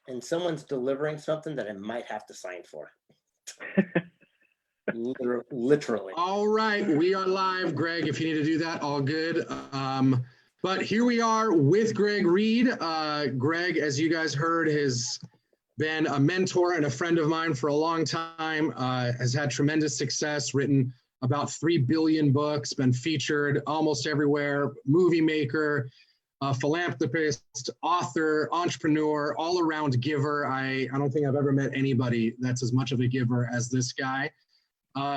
and someone's delivering something that I might have to sign for. Literally. All right, we are live, Greg. If you need to do that, all good. But here we are with Greg Reid. Greg, as you guys heard, has been a mentor and a friend of mine for a long time, has had tremendous success, written about 3 billion books, been featured almost everywhere, movie maker, philanthropist, author, entrepreneur, all-around giver. I don't think I've ever met anybody that's as much of a giver as this guy.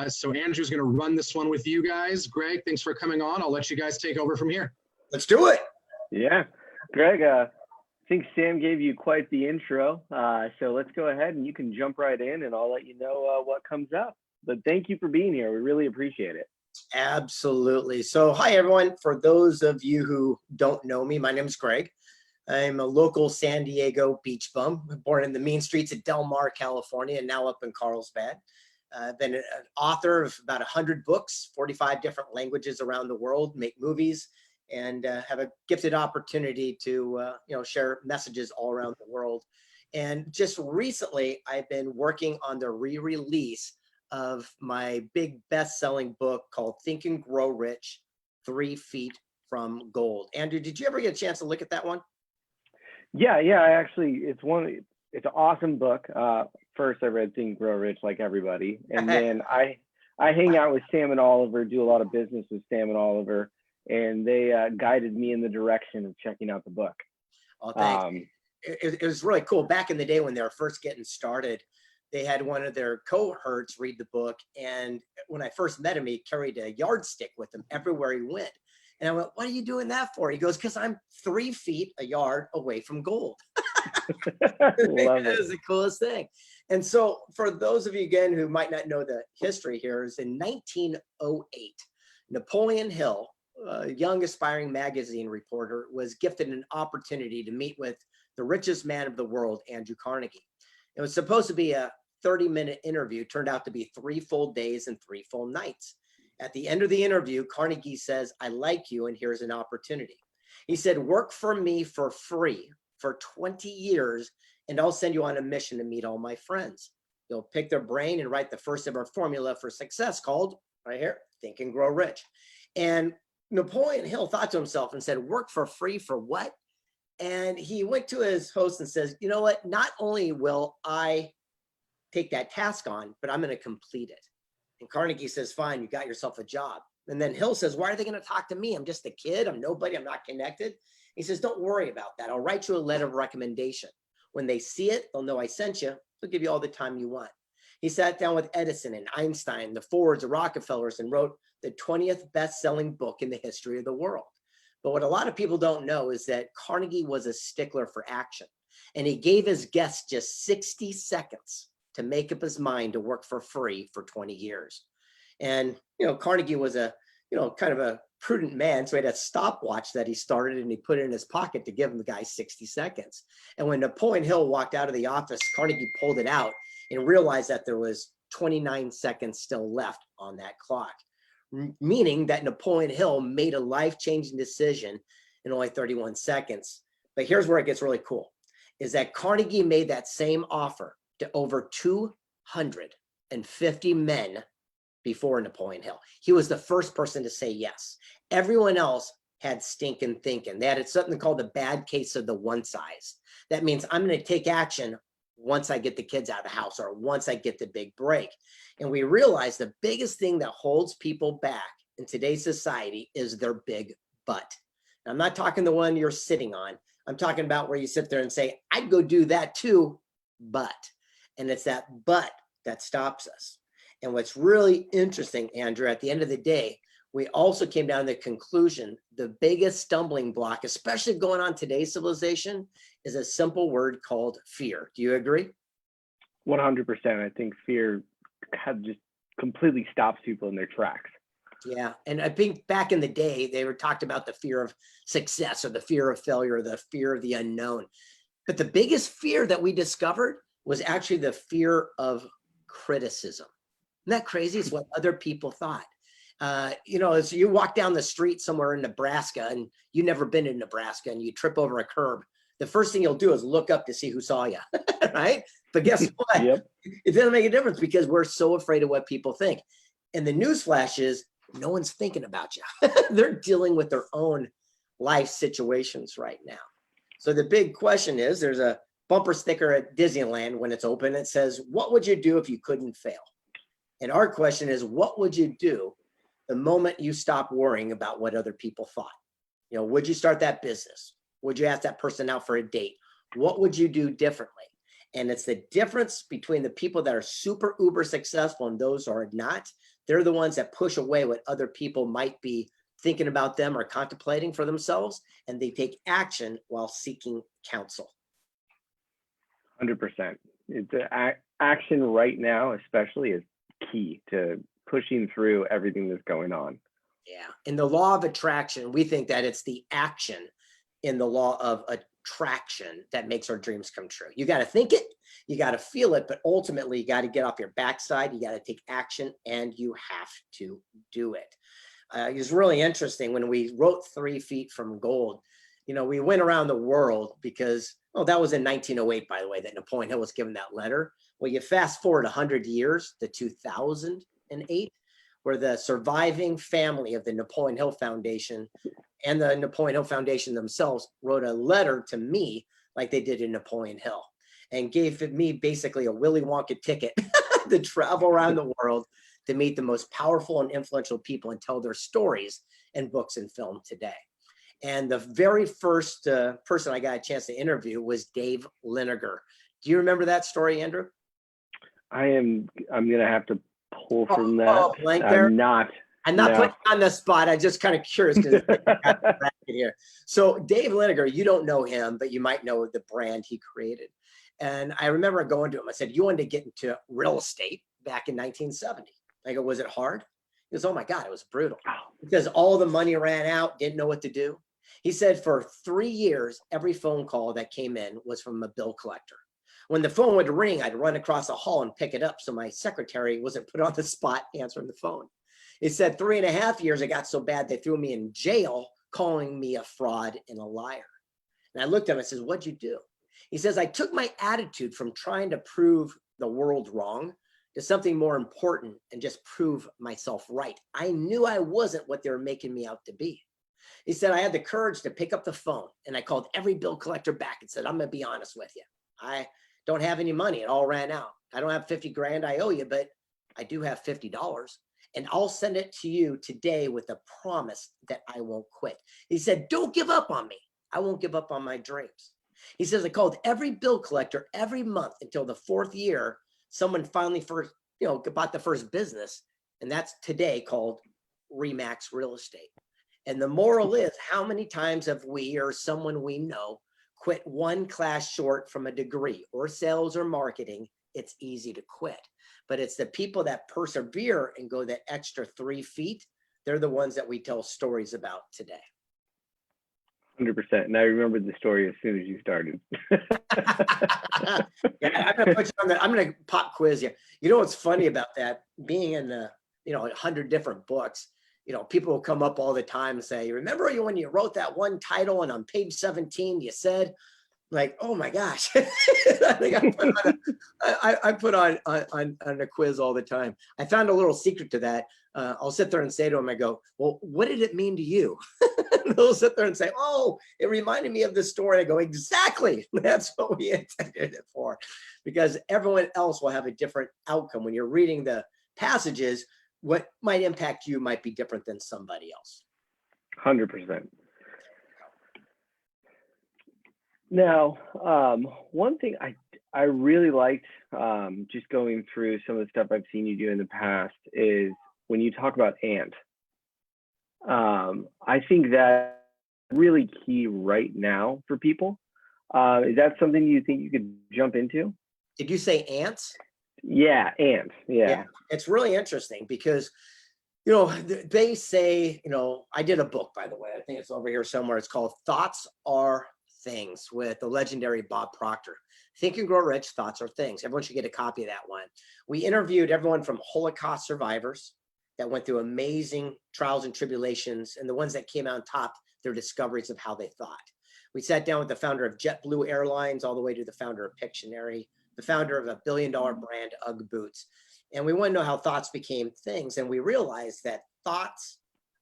So Andrew's going to run this one with you guys. Greg, thanks for coming on. I'll let you guys take over from here. Let's do it. Yeah. Greg, I think Sam gave you quite the intro. So let's go ahead and you can jump right in and I'll let you know what comes up. But thank you for being here. We really appreciate it. Absolutely. So hi, everyone. For those of you who don't know me, my name is Greg. I'm a local San Diego beach bum, born in the mean streets of Del Mar, California, and now up in Carlsbad. I've been an author of about 100 books, 45 different languages around the world, make movies, and have a gifted opportunity to share messages all around the world. And just recently, I've been working on the re-release of my big best-selling book called Think and Grow Rich, 3 Feet from Gold. Andrew, did you ever get a chance to look at that one? Yeah. I actually, it's an awesome book. First, I read Think and Grow Rich like everybody. And then I hang out with Sam and Oliver, do a lot of business with Sam and Oliver, and they guided me in the direction of checking out the book. Oh, thanks. It was really cool. Back in the day when they were first getting started, they had one of their cohorts read the book. And when I first met him, he carried a yardstick with him everywhere he went. And I went, what are you doing that for? He goes, because I'm 3 feet a yard away from gold. That was the coolest thing. And so for those of you, again, who might not know the history here, is in 1908, Napoleon Hill, a young aspiring magazine reporter, was gifted an opportunity to meet with the richest man of the world, Andrew Carnegie. It was supposed to be a 30-minute interview, turned out to be 3 full days and 3 full nights. At the end of the interview, Carnegie says, I like you, and here's an opportunity. He said, work for me for free for 20 years, and I'll send you on a mission to meet all my friends. You'll pick their brain and write the first ever formula for success called, right here, Think and Grow Rich. And Napoleon Hill thought to himself and said, work for free for what? And he went to his host and says, you know what? Not only will I take that task on, but I'm going to complete it. And Carnegie says, fine, you got yourself a job. And then Hill says, why are they going to talk to me? I'm just a kid. I'm nobody. I'm not connected. He says, don't worry about that. I'll write you a letter of recommendation. When they see it, they'll know I sent you. They'll give you all the time you want. He sat down with Edison and Einstein, the Fords, the Rockefellers, and wrote the 20th best-selling book in the history of the world. But what a lot of people don't know is that Carnegie was a stickler for action. And he gave his guests just 60 seconds to make up his mind to work for free for 20 years. And, Carnegie was kind of a prudent man. So he had a stopwatch that he started and he put it in his pocket to give him the guy 60 seconds. And when Napoleon Hill walked out of the office, Carnegie pulled it out and realized that there was 29 seconds still left on that clock, meaning that Napoleon Hill made a life-changing decision in only 31 seconds. But here's where it gets really cool, is that Carnegie made that same offer to over 250 men before Napoleon Hill. He was the first person to say yes. Everyone else had stinking thinking. They had something called the bad case of the one size. That means I'm going to take action once I get the kids out of the house or once I get the big break. And we realize the biggest thing that holds people back in today's society is their big butt. And I'm not talking the one you're sitting on. I'm talking about where you sit there and say, I'd go do that too, but. And it's that but that stops us. And what's really interesting, Andrew, at the end of the day, we also came down to the conclusion, the biggest stumbling block, especially going on today's civilization, is a simple word called fear. Do you agree? 100%. I think fear just completely stops people in their tracks. Yeah. And I think back in the day, they were talked about the fear of success or the fear of failure, or the fear of the unknown. But the biggest fear that we discovered was actually the fear of criticism. Isn't that crazy? It's what other people thought. As you walk down the street somewhere in Nebraska and you've never been in Nebraska and you trip over a curb, the first thing you'll do is look up to see who saw you, right? But guess what? Yep. It doesn't make a difference because we're so afraid of what people think. And the news flash is no one's thinking about you. They're dealing with their own life situations right now. So the big question is, there's a bumper sticker at Disneyland when it's open. It says, what would you do if you couldn't fail? And our question is, what would you do the moment you stop worrying about what other people thought? You know, would you start that business? Would you ask that person out for a date? What would you do differently? And it's the difference between the people that are super uber successful and those who are not. They're the ones that push away what other people might be thinking about them or contemplating for themselves, and they take action while seeking counsel. 100%. Action right now, especially, is key to pushing through everything that's going on. Yeah. In the law of attraction, we think that it's the action in the law of attraction that makes our dreams come true. You got to think it, you got to feel it, but ultimately you got to get off your backside. You got to take action, and you have to do it. It was really interesting when we wrote 3 Feet from Gold. You know, we went around the world because, oh, that was in 1908, by the way, that Napoleon Hill was given that letter. Well, you fast forward 100 years to 2008, where the surviving family of the Napoleon Hill Foundation and the Napoleon Hill Foundation themselves wrote a letter to me like they did in Napoleon Hill and gave me basically a Willy Wonka ticket to travel around the world to meet the most powerful and influential people and tell their stories in books and film today. And the very first person I got a chance to interview was Dave Liniger. Do you remember that story, Andrew? I'm gonna have to pull from that. Blank there? I'm not putting you on the spot. I'm just kind of curious because here. So Dave Liniger, you don't know him, but you might know the brand he created. And I remember going to him. I said, "You wanted to get into real estate back in 1970." I go, "Was it hard?" He goes, "Oh my God, it was brutal because all the money ran out, didn't know what to do." He said for 3 years, every phone call that came in was from a bill collector. When the phone would ring, I'd run across the hall and pick it up so my secretary wasn't put on the spot answering the phone. He said 3.5 years, it got so bad they threw me in jail, calling me a fraud and a liar. And I looked at him and says, "What'd you do?" He says, "I took my attitude from trying to prove the world wrong to something more important and just prove myself right. I knew I wasn't what they were making me out to be." He said, "I had the courage to pick up the phone and I called every bill collector back and said, I'm going to be honest with you. I don't have any money. It all ran out. I don't have 50 grand I owe you, but I do have $50. And I'll send it to you today with a promise that I won't quit." He said, "Don't give up on me. I won't give up on my dreams." He says, "I called every bill collector every month until the 4th year. Someone finally bought the first business. And that's today called Remax Real Estate." And the moral is, how many times have we or someone we know quit one class short from a degree or sales or marketing? It's easy to quit, but it's the people that persevere and go that extra 3 feet. They're the ones that we tell stories about today. 100%. And I remembered the story as soon as you started. Yeah, I'm gonna put you on that. I'm gonna pop quiz you. You know what's funny about that? Being in the 100 different books, people will come up all the time and say, "Remember when you wrote that one title and on page 17 you said," like, oh my gosh. I think I put on a quiz all the time. I found a little secret to that. I'll sit there and say to them, I go, "Well, what did it mean to you?" They'll sit there and say, "Oh, it reminded me of this story." I go, "Exactly. That's what we intended it for." Because everyone else will have a different outcome. When you're reading the passages, what might impact you might be different than somebody else. 100%. Now, one thing I really liked, just going through some of the stuff I've seen you do in the past, is when you talk about ant. I think that's really key right now for people. Is that something you think you could jump into? Did you say ants? Yeah, ants. Yeah. It's really interesting because, they say, I did a book, by the way. I think it's over here somewhere. It's called Thoughts Are Things with the legendary Bob Proctor. Think and Grow Rich, Thoughts Are Things. Everyone should get a copy of that one. We interviewed everyone from Holocaust survivors that went through amazing trials and tribulations, and the ones that came out on top, their discoveries of how they thought. We sat down with the founder of JetBlue Airlines, all the way to the founder of Pictionary, the founder of a billion-dollar brand, UGG Boots. And we want to know how thoughts became things. And we realized that thoughts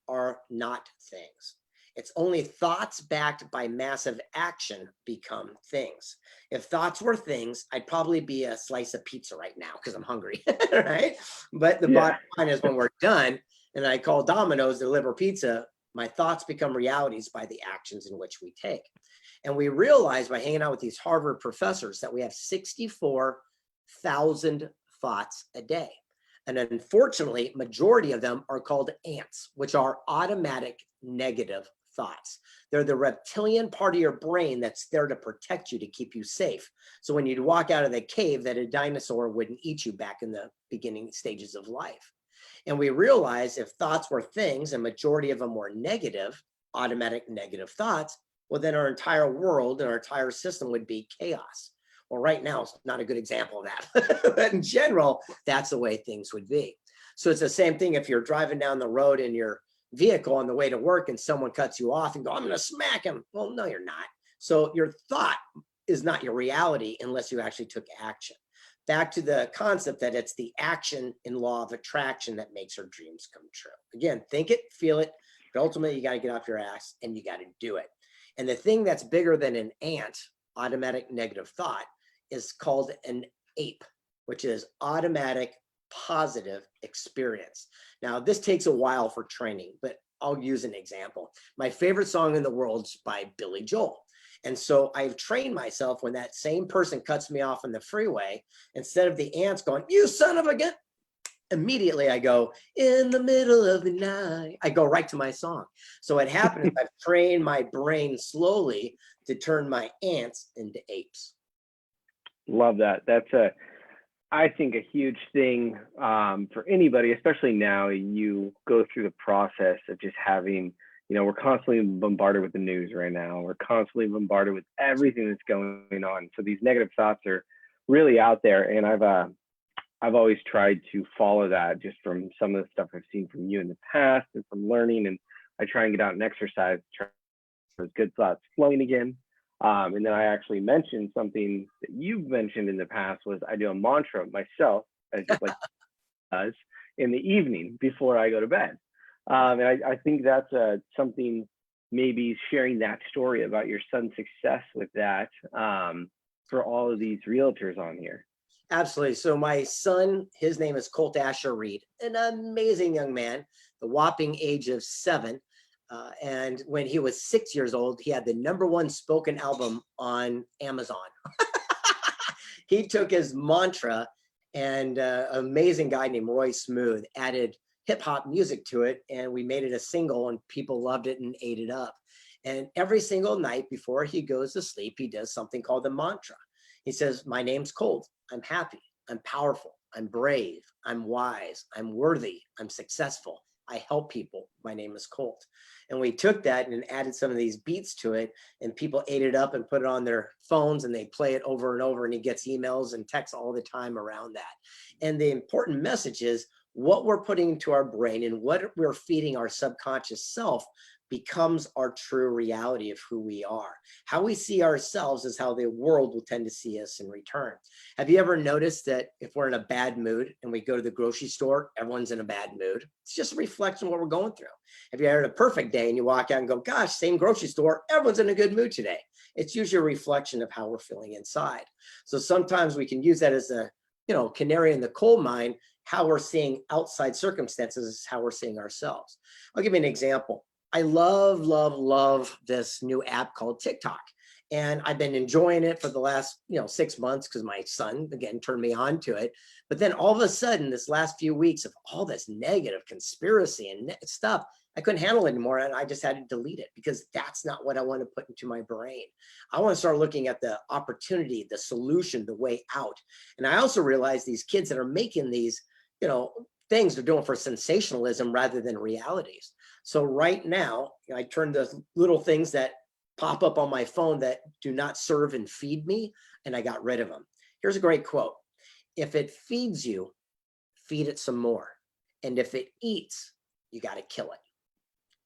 are not things. It's only thoughts backed by massive action become things. If thoughts were things, I'd probably be a slice of pizza right now because I'm hungry, right? But the bottom line is when we're done and I call Domino's to deliver pizza, my thoughts become realities by the actions in which we take. And we realize by hanging out with these Harvard professors that we have 64,000 thoughts a day. And unfortunately, majority of them are called ants, which are automatic negative thoughts. They're the reptilian part of your brain that's there to protect you, to keep you safe. So when you'd walk out of the cave, that a dinosaur wouldn't eat you back in the beginning stages of life. And we realized if thoughts were things and majority of them were negative, automatic negative thoughts, well, then our entire world and our entire system would be chaos. Well, right now, it's not a good example of that. But in general, that's the way things would be. So it's the same thing if you're driving down the road in your vehicle on the way to work and someone cuts you off and go, I'm going to smack him. Well, no, you're not. So your thought is not your reality unless you actually took action. Back to the concept that it's the action in law of attraction that makes our dreams come true. Again, think it, feel it, but ultimately you got to get off your ass and you got to do it. And the thing that's bigger than an ant, automatic negative thought, is called an ape, which is automatic positive experience. Now, this takes a while for training, but I'll use an example. My favorite song in the world is by Billy Joel. And so I've trained myself when that same person cuts me off on the freeway, instead of the ants going, you son of a gun, immediately I go, in the middle of the night, I go right to my song. So what happened is I've trained my brain slowly to turn my ants into apes. Love that. That's I think a huge thing for anybody, especially now. You go through the process of just having, we're constantly bombarded with the news right now. We're constantly bombarded with everything that's going on. So these negative thoughts are really out there. And I've always tried to follow that just from some of the stuff I've seen from you in the past and from learning. And I try and get out and exercise, try those good thoughts flowing again. And then I actually mentioned something that you've mentioned in the past was I do a mantra myself, as just like does in the evening before I go to bed. And I think that's something, maybe sharing that story about your son's success with that for all of these realtors on here. Absolutely. So my son, his name is Colt Asher Reid, an amazing young man, the whopping age of 7. And when he was 6 years old, he had the #1 spoken album on Amazon. He took his mantra, and an amazing guy named Roy Smooth added hip hop music to it. And we made it a single and people loved it and ate it up. And every single night before he goes to sleep, he does something called the mantra. He says, my name's Colt. I'm happy. I'm powerful. I'm brave. I'm wise. I'm worthy. I'm successful. I help people. My name is Colt. And we took that and added some of these beats to it, and people ate it up and put it on their phones and they play it over and over, and he gets emails and texts all the time around that. And the important message is what we're putting into our brain and what we're feeding our subconscious self becomes our true reality of who we are. How we see ourselves is how the world will tend to see us in return. Have you ever noticed that if we're in a bad mood and we go to the grocery store, everyone's in a bad mood? It's just a reflection of what we're going through. Have you had a perfect day and you walk out and go, gosh, same grocery store, everyone's in a good mood today? It's usually a reflection of how we're feeling inside. So sometimes we can use that as a canary in the coal mine. How we're seeing outside circumstances is how we're seeing ourselves. I'll give you an example. I love this new app called TikTok. And I've been enjoying it for the last, 6 months because my son, again, turned me on to it. But then all of a sudden, this last few weeks of all this negative conspiracy and stuff, I couldn't handle it anymore. And I just had to delete it because that's not what I want to put into my brain. I want to start looking at the opportunity, the solution, the way out. And I also realize these kids that are making these, things they're doing for sensationalism rather than realities. So right now, I turn the little things that pop up on my phone that do not serve and feed me, and I got rid of them. Here's a great quote. If it feeds you, feed it some more. And if it eats, you got to kill it.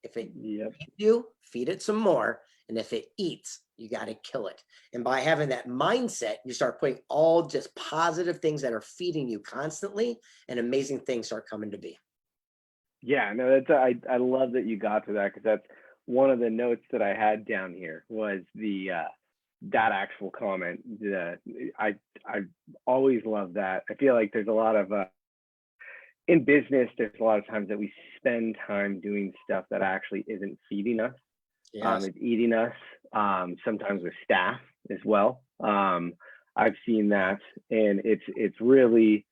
If it Yep. feeds you, feed it some more. And if it eats, you got to kill it. And by having that mindset, you start putting all just positive things that are feeding you constantly, and amazing things start coming to be. Yeah, no, I love that you got to that, because that's one of the notes that I had down here was the that actual comment. I always love that. I feel like there's a lot of in business, there's a lot of times that we spend time doing stuff that actually isn't feeding us. Yes. It's eating us. Sometimes with staff as well. I've seen that, and it's really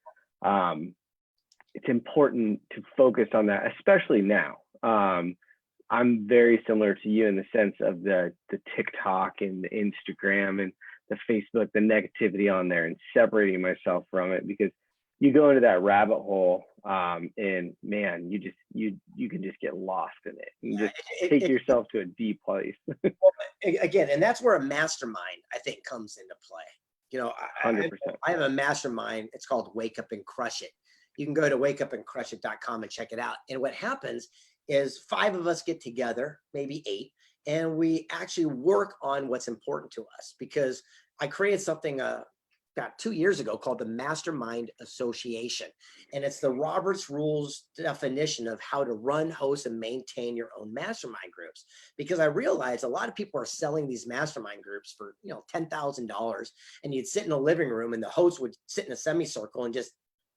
it's important to focus on that, especially now. I'm very similar to you in the sense of the TikTok and the Instagram and the Facebook, the negativity on there, and separating myself from it, because you go into that rabbit hole, and man, you can just get lost in it and just take yourself to a deep place. Well, again, and that's where a mastermind, I think, comes into play. You know, 100%. I have a mastermind. It's called Wake Up and Crush It. You can go to wakeupandcrushit.com and check it out. And what happens is 5 of us get together, maybe 8, and we actually work on what's important to us, because I created something about 2 years ago called the Mastermind Association. And it's the Robert's Rules definition of how to run, host, and maintain your own mastermind groups. Because I realized a lot of people are selling these mastermind groups for, $10,000, and you'd sit in a living room and the host would sit in a semicircle and just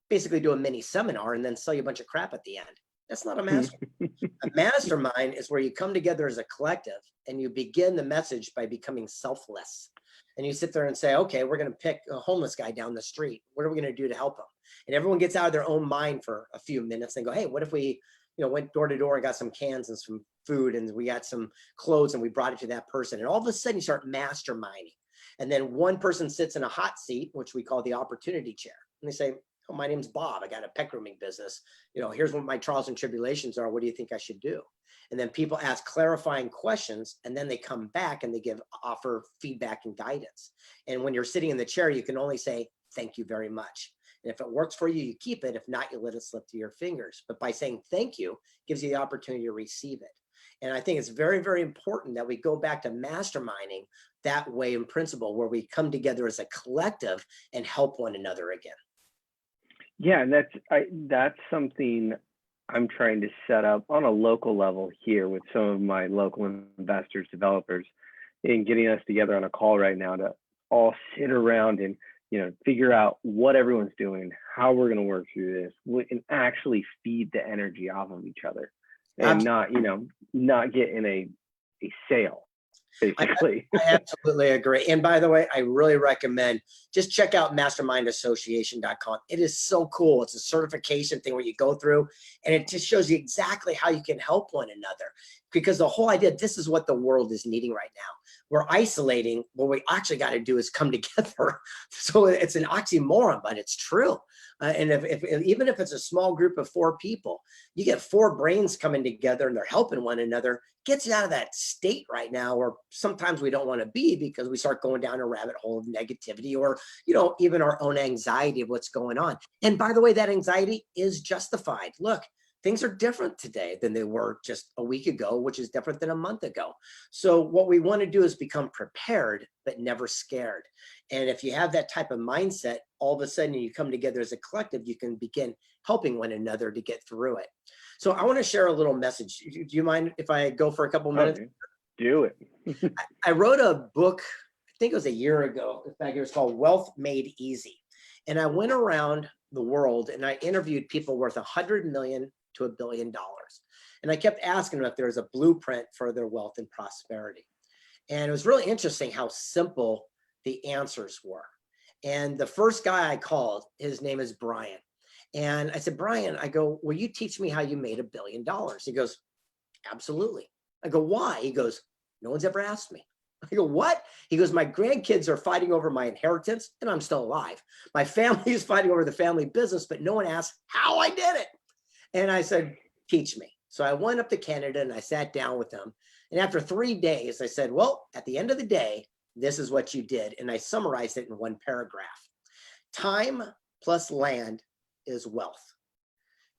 basically do a mini seminar and then sell you a bunch of crap at the end. That's not a mastermind. A mastermind is where you come together as a collective and you begin the message by becoming selfless. And you sit there and say, okay, we're going to pick a homeless guy down the street. What are we going to do to help him? And everyone gets out of their own mind for a few minutes and go, hey, what if we, went door to door and got some cans and some food, and we got some clothes and we brought it to that person. And all of a sudden you start masterminding. And then one person sits in a hot seat, which we call the opportunity chair. And they say, oh, my name's Bob. I got a pet grooming business. Here's what my trials and tribulations are. What do you think I should do? And then people ask clarifying questions, and then they come back and they offer feedback and guidance. And when you're sitting in the chair, you can only say, thank you very much. And if it works for you, you keep it. If not, you let it slip through your fingers. But by saying thank you gives you the opportunity to receive it. And I think it's very, very important that we go back to masterminding that way in principle, where we come together as a collective and help one another again. Yeah, and that's something I'm trying to set up on a local level here with some of my local investors, developers, and getting us together on a call right now to all sit around and figure out what everyone's doing, how we're going to work through this, and actually feed the energy off of each other, and not get in a sale. Basically. I absolutely agree. And by the way, I really recommend just check out mastermindassociation.com. It is so cool. It's a certification thing where you go through, and it just shows you exactly how you can help one another. Because the whole idea, this is what the world is needing right now. We're isolating. What we actually got to do is come together. So it's an oxymoron, but it's true. And even if it's a small group of 4 people, you get 4 brains coming together and they're helping one another, gets you out of that state right now where sometimes we don't want to be, because we start going down a rabbit hole of negativity, or, even our own anxiety of what's going on. And by the way, that anxiety is justified. Look, things are different today than they were just a week ago, which is different than a month ago. So what we want to do is become prepared, but never scared. And if you have that type of mindset, all of a sudden you come together as a collective, you can begin helping one another to get through it. So I want to share a little message. Do you mind if I go for a couple minutes? Okay. Do it. I wrote a book, I think it was a year ago. In fact, it was called Wealth Made Easy. And I went around the world and I interviewed people worth $100 million to $1 billion. And I kept asking them if there was a blueprint for their wealth and prosperity. And it was really interesting how simple the answers were. And the first guy I called, his name is Brian. And I said, Brian, I go, will you teach me how you made $1 billion? He goes, absolutely. I go, why? He goes, no one's ever asked me. I go, what? He goes, my grandkids are fighting over my inheritance and I'm still alive. My family is fighting over the family business, but no one asked how I did it. And I said, teach me. So I went up to Canada and I sat down with them. And after 3 days, I said, well, at the end of the day, this is what you did. And I summarized it in one paragraph. Time plus land is wealth.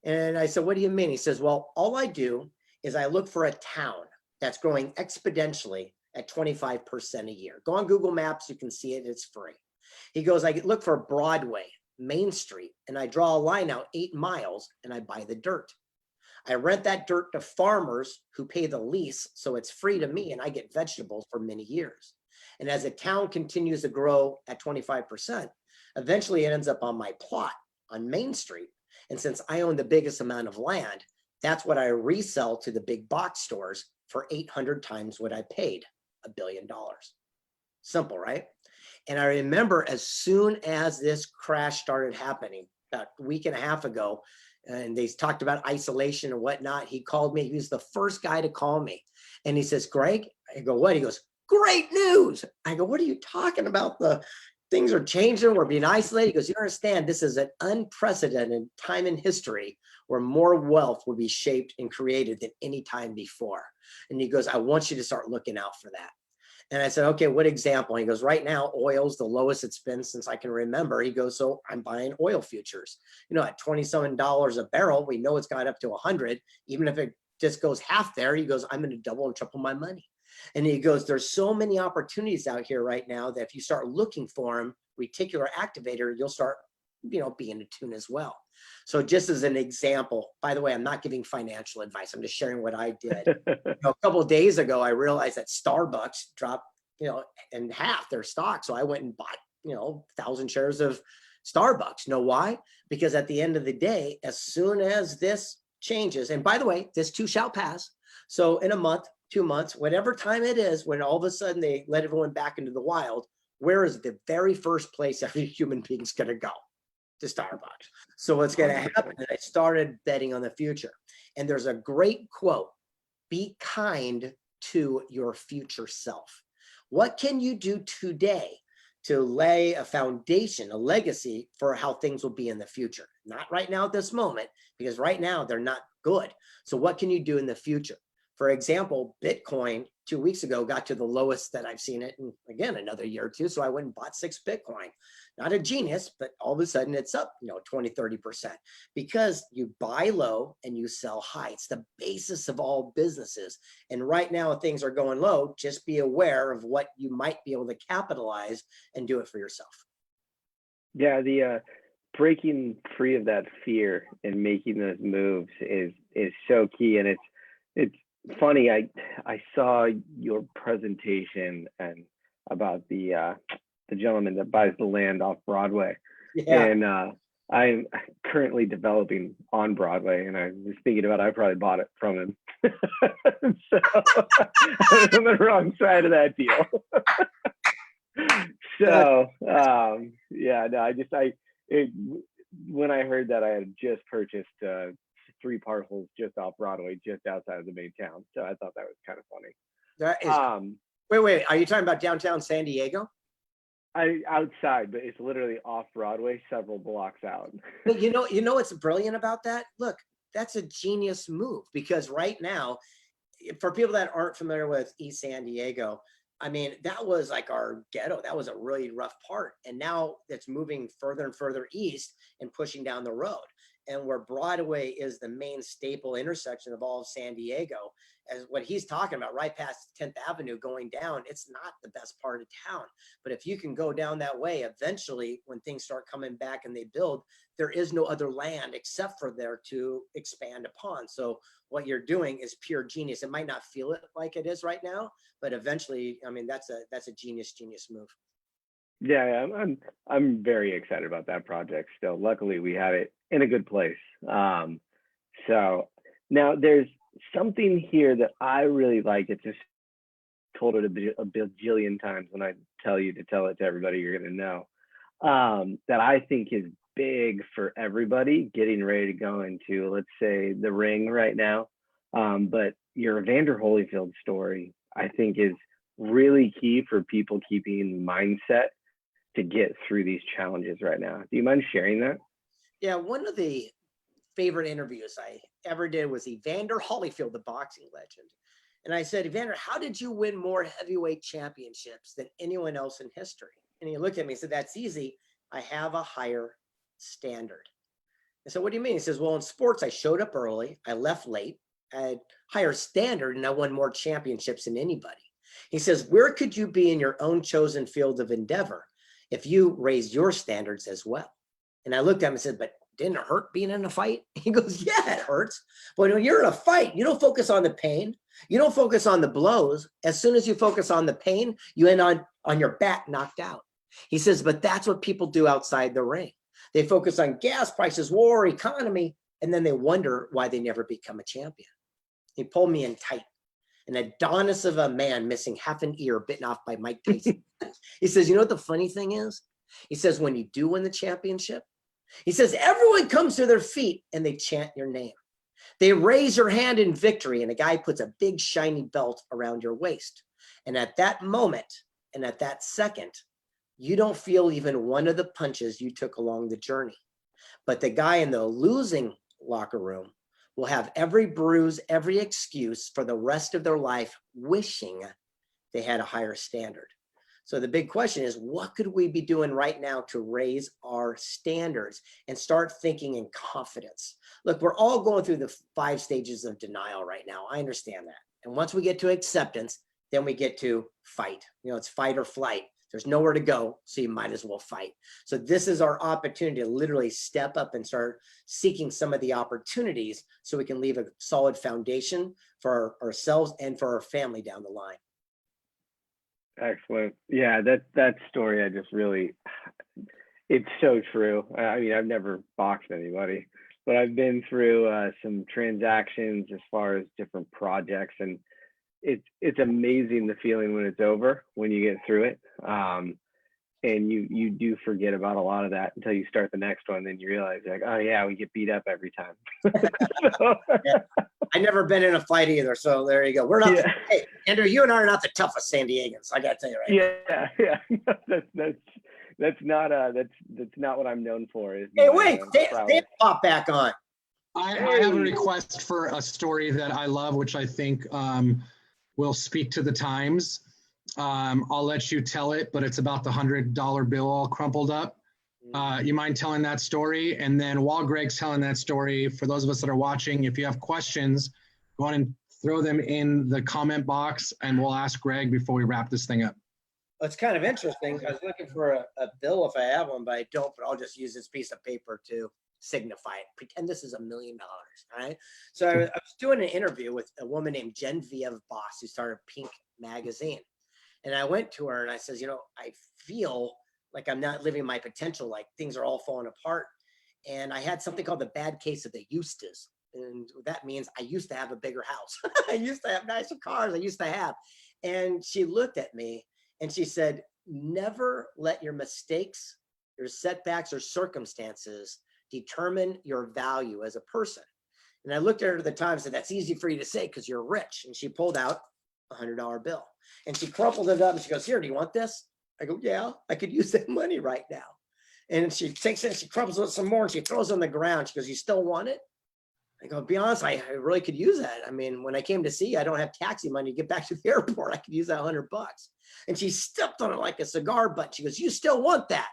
And I said, what do you mean? He says, well, all I do is I look for a town that's growing exponentially at 25% a year. Go on Google Maps, you can see it, it's free. He goes, I look for Broadway, Main Street, and I draw a line out 8 miles and I buy the dirt. I rent that dirt to farmers who pay the lease, so it's free to me and I get vegetables for many years. And as a town continues to grow at 25%, eventually it ends up on my plot on Main Street. And since I own the biggest amount of land, that's what I resell to the big box stores for 800 times what I paid, $1 billion. Simple, right? And I remember as soon as this crash started happening, about a week and a half ago, and they talked about isolation and whatnot, he called me. He was the first guy to call me. And he says, Greg, I go, what? He goes, great news. I go, what are you talking about? The things are changing. We're being isolated. He goes, you understand, this is an unprecedented time in history where more wealth will be shaped and created than any time before. And he goes, I want you to start looking out for that. And I said, okay, what example? He goes, right now, oil's the lowest it's been since I can remember. He goes, so I'm buying oil futures. You know, at $27 a barrel, we know it's got up to 100. Even if it just goes half there, he goes, I'm going to double and triple my money. And he goes, there's so many opportunities out here right now that if you start looking for them, reticular activator, you'll start, you know, being in tune as well. So just as an example, by the way, I'm not giving financial advice. I'm just sharing what I did. You know, a couple of days ago, I realized that Starbucks dropped, you know, in half their stock. So I went and bought, you know, 1,000 shares of Starbucks. Know why? Because at the end of the day, as soon as this changes, and by the way, this too shall pass. So in a month, 2 months, whatever time it is, when all of a sudden they let everyone back into the wild, where is the very first place every human being's going to go? To Starbucks. So what's going to happen? I started betting on the future. And there's a great quote, be kind to your future self. What can you do today to lay a foundation, a legacy for how things will be in the future? Not right now at this moment, because right now they're not good. So what can you do in the future? For example, Bitcoin 2 weeks ago got to the lowest that I've seen it in, again, another year or two. So I went and bought 6 Bitcoin. Not a genius, but all of a sudden it's up, you know, 20, 30%, because you buy low and you sell high. It's the basis of all businesses. And right now things are going low. Just be aware of what you might be able to capitalize and do it for yourself. Yeah, the breaking free of that fear and making those moves is so key. And it's funny. I saw your presentation and about the gentleman that buys the land off Broadway. Yeah. And I'm currently developing on Broadway, and I was thinking about I probably bought it from him. So I was on the wrong side of that deal. So yeah, no, when I heard that I had just purchased 3 parcels just off Broadway, just outside of the main town. So I thought that was kind of funny. That is, wait, are you talking about downtown San Diego? Outside, but it's literally off Broadway, several blocks out. But you know what's brilliant about that? Look, that's a genius move, because right now, for people that aren't familiar with East San Diego, I mean, that was like our ghetto. That was a really rough part. And now it's moving further and further east and pushing down the road. And where Broadway is the main staple intersection of all of San Diego, as what he's talking about, right past 10th Avenue going down, it's not the best part of town. But if you can go down that way, eventually when things start coming back and they build, there is no other land except for there to expand upon. So what you're doing is pure genius. It might not feel it like it is right now, but eventually, I mean, that's a genius move. Yeah, I'm very excited about that project still. Luckily, we have it in a good place. So now there's something here that I really like. It's just told it a bajillion times. When I tell you to tell it to everybody, you're going to know. That I think is big for everybody getting ready to go into, let's say, the ring right now. But your Evander Holyfield story, I think, is really key for people keeping mindset to get through these challenges right now. Do you mind sharing that? Yeah, one of the favorite interviews I ever did was Evander Holyfield, the boxing legend. And I said, Evander, how did you win more heavyweight championships than anyone else in history? And he looked at me and said, that's easy. I have a higher standard. I said, what do you mean? He says, well, in sports, I showed up early, I left late, had higher standard and I won more championships than anybody. He says, where could you be in your own chosen field of endeavor if you raised your standards as well? And I looked at him and said, but didn't it hurt being in a fight? He goes, yeah, it hurts. But when you're in a fight, you don't focus on the pain. You don't focus on the blows. As soon as you focus on the pain, you end on your back knocked out. He says, but that's what people do outside the ring. They focus on gas prices, war, economy, and then they wonder why they never become a champion. He pulled me in tight. An Adonis of a man missing half an ear bitten off by Mike Tyson. He says, you know what the funny thing is? He says, when you do win the championship, he says, everyone comes to their feet and they chant your name. They raise your hand in victory and a guy puts a big shiny belt around your waist. And at that moment and at that second, you don't feel even one of the punches you took along the journey. But the guy in the losing locker room will have every bruise, every excuse for the rest of their life, wishing they had a higher standard. So the big question is, what could we be doing right now to raise our standards and start thinking in confidence? Look, we're all going through the 5 stages of denial right now. I understand that. And once we get to acceptance, then we get to fight. You know, it's fight or flight. There's nowhere to go, so you might as well fight. So this is our opportunity to literally step up and start seeking some of the opportunities so we can leave a solid foundation for ourselves and for our family down the line. Excellent. Yeah, that story, I just really, it's so true. I mean, I've never boxed anybody, but I've been through some transactions as far as different projects, and it's amazing the feeling when it's over, when you get through it. And you do forget about a lot of that until you start the next one. Then you realize, like, oh yeah, we get beat up every time. So, yeah. I never been in a fight either. So there you go. We're not, yeah. Hey, Andrew, you and I are not the toughest San Diegans. I got to tell you right Yeah. That's not what I'm known for. Is Hey, my, wait, they prowess. pop back on. I have a request for a story that I love, which I think will speak to the times. I'll let you tell it, but it's about the $100 bill all crumpled up. You mind telling that story? And then while Greg's telling that story, for those of us that are watching, if you have questions, go on and throw them in the comment box and we'll ask Greg before we wrap this thing up. Well, it's kind of interesting. I was looking for a bill if I have one, but I don't, but I'll just use this piece of paper to signify it. Pretend this is $1 million, all right? So I was doing an interview with a woman named Genevieve Boss, who started Pink Magazine. And I went to her and I says, you know, I feel like I'm not living my potential, like things are all falling apart. And I had something called the bad case of the Eustis. And that means I used to have a bigger house. I used to have nicer cars. I used to have. And she looked at me and she said, never let your mistakes, your setbacks or circumstances determine your value as a person. And I looked at her at the time and said, that's easy for you to say because you're rich. And she pulled out a $100 bill and she crumpled it up and she goes, here, do you want this? I go, yeah, I could use that money right now. And she takes it and she crumples it some more and she throws it on the ground. She goes, you still want it? I go, be honest, I really could use that. I mean, when I came to see you, I don't have taxi money to get back to the airport. I could use that $100. And she stepped on it like a cigar butt. She goes, you still want that?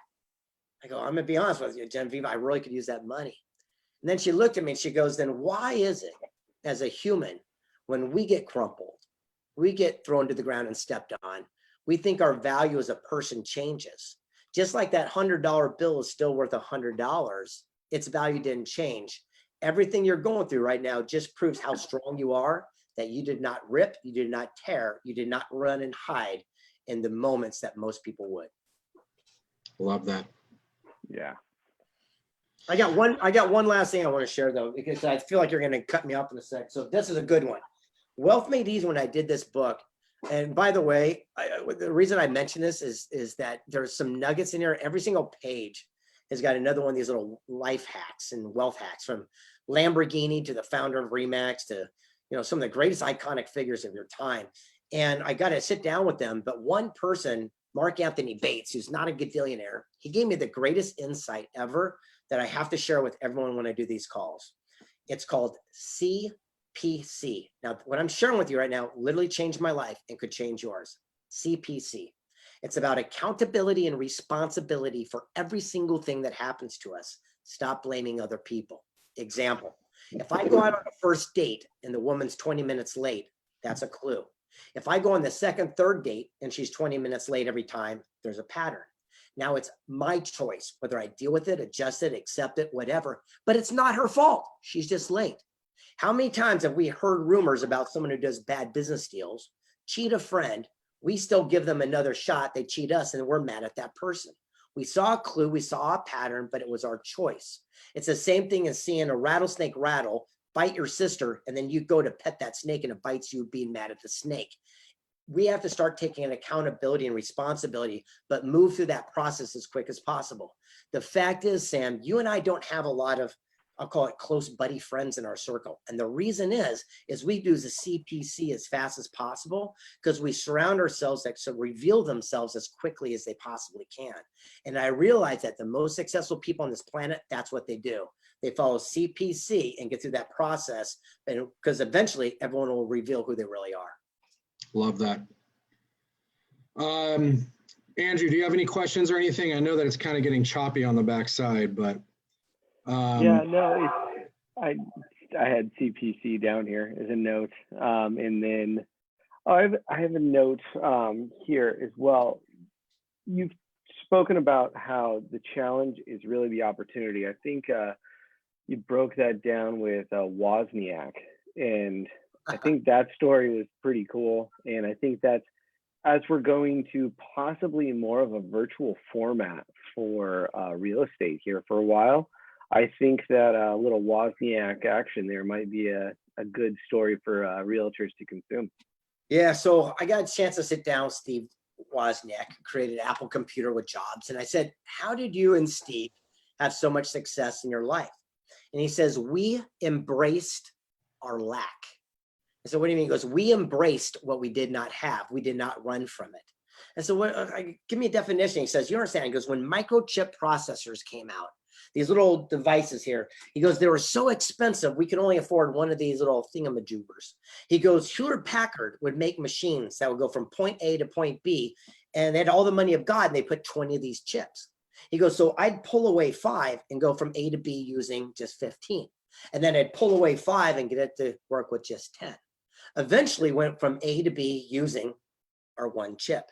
I go, I'm gonna be honest with you, Genevieve, I really could use that money. And then she looked at me and she goes, then why is it as a human, when we get crumpled, we get thrown to the ground and stepped on, we think our value as a person changes? Just like that $100 bill is still worth $100, its value didn't change. Everything you're going through right now just proves how strong you are, that you did not rip, you did not tear, you did not run and hide in the moments that most people would. Love that. Yeah. I got one last thing I want to share though, because I feel like you're going to cut me off in a sec. So this is a good one. Wealth Made Easy, when I did this book, and by the way, the reason I mention this is that there's some nuggets in here. Every single page has got another one of these little life hacks and wealth hacks, from Lamborghini to the founder of Remax to, you know, some of the greatest iconic figures of your time. And I got to sit down with them. But one person, Mark Anthony Bates, who's not a gazillionaire, he gave me the greatest insight ever that I have to share with everyone when I do these calls. It's called CPC. Now, what I'm sharing with you right now literally changed my life and could change yours. CPC. It's about accountability and responsibility for every single thing that happens to us. Stop blaming other people. Example, If I go out on a first date and the woman's 20 minutes late, that's a clue. If I go on the second, third date and she's 20 minutes late every time, there's a pattern. Now it's my choice whether I deal with it, adjust it, accept it, whatever, but it's not her fault. She's just late. How many times have we heard rumors about someone who does bad business deals, cheat a friend, we still give them another shot, they cheat us, and we're mad at that person. We saw a clue, we saw a pattern, but it was our choice. It's the same thing as seeing a rattlesnake rattle, bite your sister, and then you go to pet that snake and it bites you being mad at the snake. We have to start taking an accountability and responsibility, but move through that process as quick as possible. The fact is, Sam, you and I don't have a lot of, I'll call it close buddy friends in our circle. And the reason is we do the CPC as fast as possible because we surround ourselves that so reveal themselves as quickly as they possibly can. And I realize that the most successful people on this planet, that's what they do. They follow CPC and get through that process, and because eventually everyone will reveal who they really are. Love that. Andrew, do you have any questions or anything? I know that it's kind of getting choppy on the backside, but. Yeah, no, I had CPC down here as a note. And then I have a note here as well. You've spoken about how the challenge is really the opportunity. I think you broke that down with Wozniak, and I think that story was pretty cool. And I think that's, as we're going to possibly more of a virtual format for real estate here for a while, I think that a little Wozniak action there might be a good story for realtors to consume. Yeah, so I got a chance to sit down with Steve Wozniak, who created Apple Computer with Jobs. And I said, how did you and Steve have so much success in your life? And he says, we embraced our lack. I said, what do you mean? He goes, we embraced what we did not have. We did not run from it. And so give me a definition. He says, you understand? He goes, when microchip processors came out, these little devices here, he goes, they were so expensive, we could only afford one of these little thingamajubers. He goes, Hewlett Packard would make machines that would go from point A to point B, and they had all the money of God, and they put 20 of these chips. He goes, so I'd pull away 5 and go from A to B using just 15. And then I'd pull away 5 and get it to work with just 10. Eventually went from A to B using our one chip.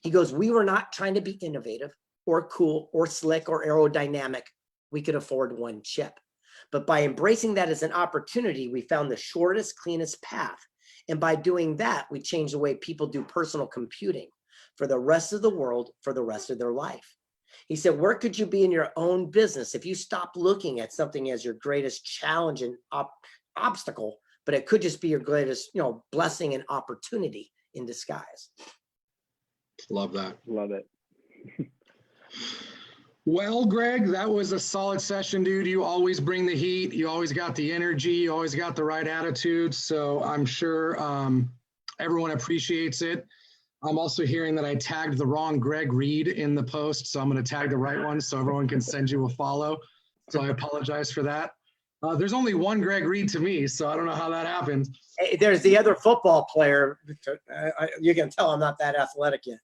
He goes, we were not trying to be innovative or cool or slick or aerodynamic. We could afford one chip. But by embracing that as an opportunity, we found the shortest, cleanest path. And by doing that, we changed the way people do personal computing for the rest of the world, for the rest of their life. He said, where could you be in your own business if you stop looking at something as your greatest challenge and obstacle, but it could just be your greatest, blessing and opportunity in disguise. Love that. Love it. Well, Greg, that was a solid session, dude. You always bring the heat. You always got the energy. You always got the right attitude. So I'm sure everyone appreciates it. I'm also hearing that I tagged the wrong Greg Reid in the post. So I'm going to tag the right one so everyone can send you a follow. So I apologize for that. There's only one Greg Reid to me, so I don't know how that happened. Hey, there's the other football player. You can tell I'm not that athletic yet.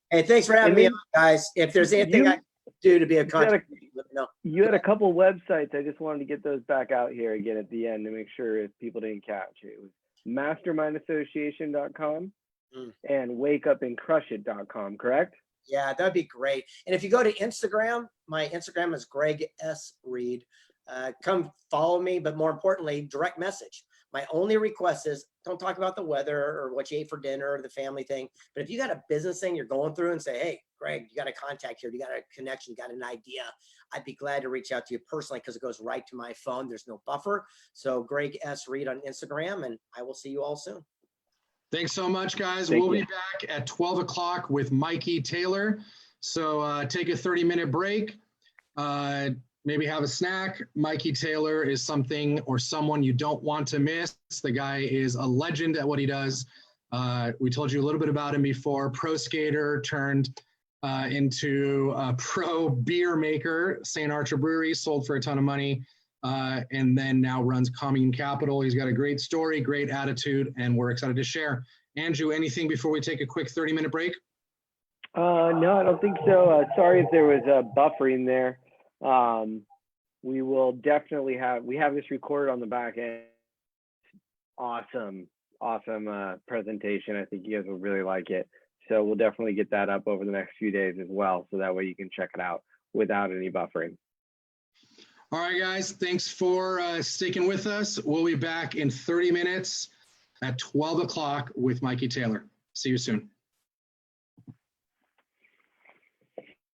Hey, thanks for having me on, guys. If there's anything I can do to be a contributor, let me know. You had a couple websites. I just wanted to get those back out here again at the end to make sure if people didn't catch it. It was mastermindassociation.com and wakeupandcrushit.com, correct? Yeah, that'd be great. And if you go to Instagram, my Instagram is Greg S. Reid. Come follow me, but more importantly, direct message. My only request is don't talk about the weather or what you ate for dinner or the family thing. But if you got a business thing you're going through and say, hey, Greg, you got a contact here, you got a connection, you got an idea, I'd be glad to reach out to you personally because it goes right to my phone. There's no buffer. So Greg S. Reid on Instagram, and I will see you all soon. Thanks so much, guys. We'll be back at 12 o'clock with Mikey Taylor. So take a 30-minute break. Maybe have a snack. Mikey Taylor is something or someone you don't want to miss. The guy is a legend at what he does. We told you a little bit about him before. Pro skater turned into a pro beer maker. St. Archer Brewery, sold for a ton of money. And then now runs Commune Capital. He's got a great story, great attitude, and we're excited to share. Andrew, anything before we take a quick 30-minute break? No, I don't think so. Sorry if there was buffering there. we will definitely we have this recorded on the back end. Awesome presentation. I think you guys will really like it. So we'll definitely get that up over the next few days as well. So that way you can check it out without any buffering. All right, guys, thanks for sticking with us. We'll be back in 30 minutes at 12 o'clock with Mikey Taylor. See you soon.